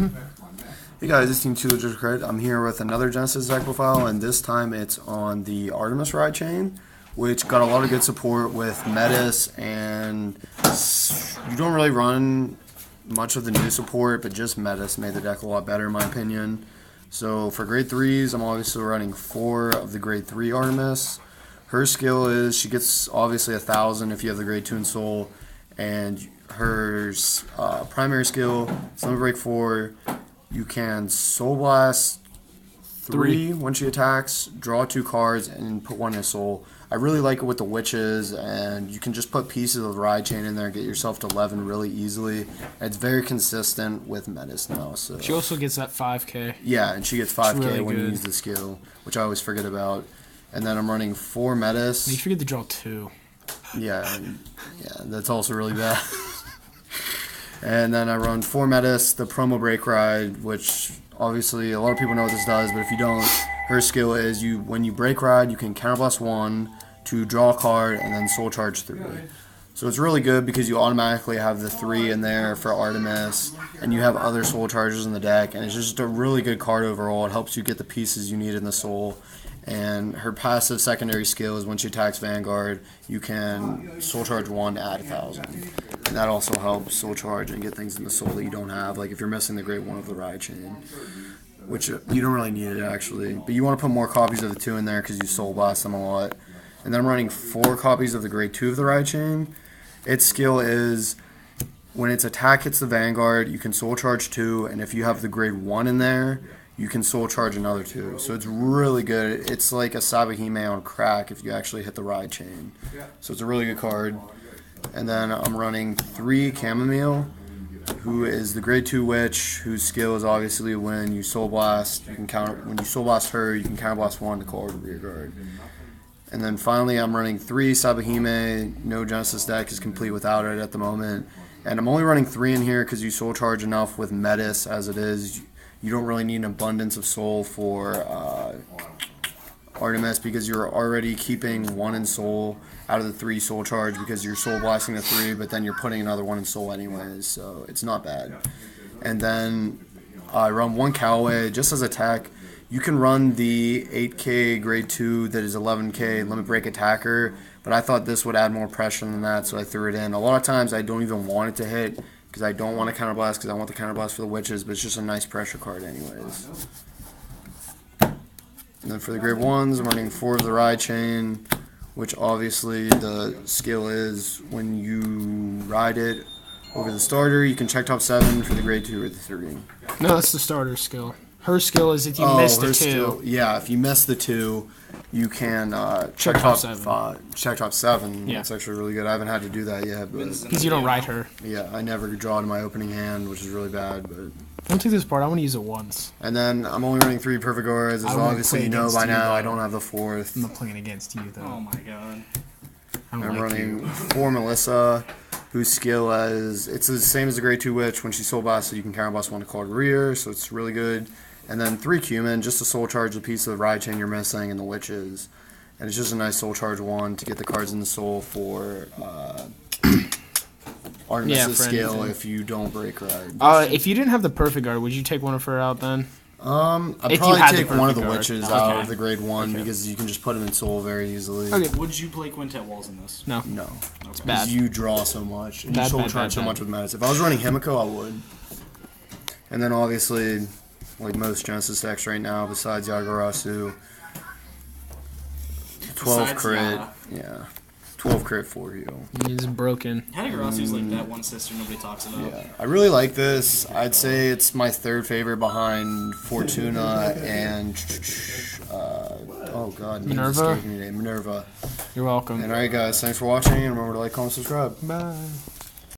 Hey guys, it's Team 2 Legit Credit. I'm here with another Genesis deck profile, and this time it's on the Artemis ride chain, which got a lot of good support with Metis, and you don't really run much of the new support, but just Metis made the deck a lot better in my opinion. So for grade 3s, I'm obviously running 4 of the grade 3 Artemis. Her skill is she gets obviously 1,000 if you have the grade 2 in Soul, and her primary skill, Summon Break 4, you can Soul Blast 3 when she attacks, draw 2 cards, and put 1 in a Soul. I really like it with the Witches, and you can just put pieces of Ride Chain in there and get yourself to 11 really easily. And it's very consistent with Metis now. So she also gets that 5k. Yeah, and she gets 5k really when good. you use the skill, which I always forget about. And then I'm running 4 Metis. You forget to draw 2. Yeah, that's also really bad. And then I run 4 Metis, the promo break ride, which obviously a lot of people know what this does, but if you don't, her skill is when you break ride, you can counterblast 1 to draw a card and then soul charge 3. So it's really good because you automatically have the 3 in there for Artemis, and you have other soul charges in the deck, and it's just a really good card overall. It helps you get the pieces you need in the soul. And her passive secondary skill is when she attacks Vanguard, you can soul charge 1 to add 1,000. And that also helps soul charge and get things in the soul that you don't have, like if you're missing the grade 1 of the ride chain, which you don't really need it actually. But you want to put more copies of the 2 in there because you soul blast them a lot. And then I'm running 4 copies of the grade 2 of the ride chain. Its skill is when its attack hits the Vanguard, you can soul charge 2, and if you have the grade 1 in there, you can soul charge another 2. So it's really good. It's like a Sabahime on crack if you actually hit the ride chain. So it's a really good card. And then I'm running 3 Chamomile, who is the grade 2 witch, whose skill is obviously when you soul blast, when you soul blast her, you can counterblast 1 to call her rear guard. And then finally I'm running 3 Sabahime. No Genesis deck is complete without it at the moment. And I'm only running 3 in here because you soul charge enough with Metis as it is. You don't really need an abundance of soul for Artemis because you're already keeping 1 in soul out of the 3 soul charge because you're soul blasting the 3, but then you're putting another 1 in soul anyways, so it's not bad. And then I run 1 Callaway just as a tech. You can run the 8k grade 2 that is 11k limit break attacker, but I thought this would add more pressure than that, so I threw it in. A lot of times I don't even want it to hit because I don't want to counterblast because I want the counterblast for the Witches, but it's just a nice pressure card anyways. And then for the grade 1s, I'm running 4 of the ride chain, which obviously the skill is when you ride it over the starter, you can check top 7 for the grade 2 or the 3. No, that's the starter skill. Her skill is if you miss the 2. Skill, yeah, if you miss the 2, you can check top 7. Check top 7. Yeah. That's actually really good. I haven't had to do that yet. Because you don't ride her. Yeah, I never draw it in my opening hand, which is really bad. But don't take this part. I want to use it once. And then I'm only running 3 Perfect Guards. As obviously you know by now, I don't have the 4th. I'm not playing against you, though. Oh, my God. I'm running 4 Melissa, whose skill is it's the same as the grade 2 witch. When she soul blasts, so you can counterblast 1 to card rear, so it's really good. And then 3 Cumin, just to soul charge the piece of the ride chain you're missing and the Witches. And it's just a nice soul charge 1 to get the cards in the soul for Artemis' skill if you don't break ride. If you didn't have the perfect guard, would you take one of her out then? I'd probably take one of the Witches out of the grade 1 because you can just put them in soul very easily. Okay. Would you play Quintet Walls in this? No. No. It's bad. You draw so much. And you soul charge so much with Metis. If I was running Himiko, I would. And then obviously, like most Genesis decks right now, besides Yagarasu, 12 crit. Yeah. 12 crit for you. He's broken. Yagarasu like that one sister nobody talks about. Yeah. I really like this. I'd say it's my 3rd favorite behind Fortuna and oh god, Minerva. Minerva. You're welcome. And alright guys, thanks for watching, and remember to like, comment, subscribe. Bye.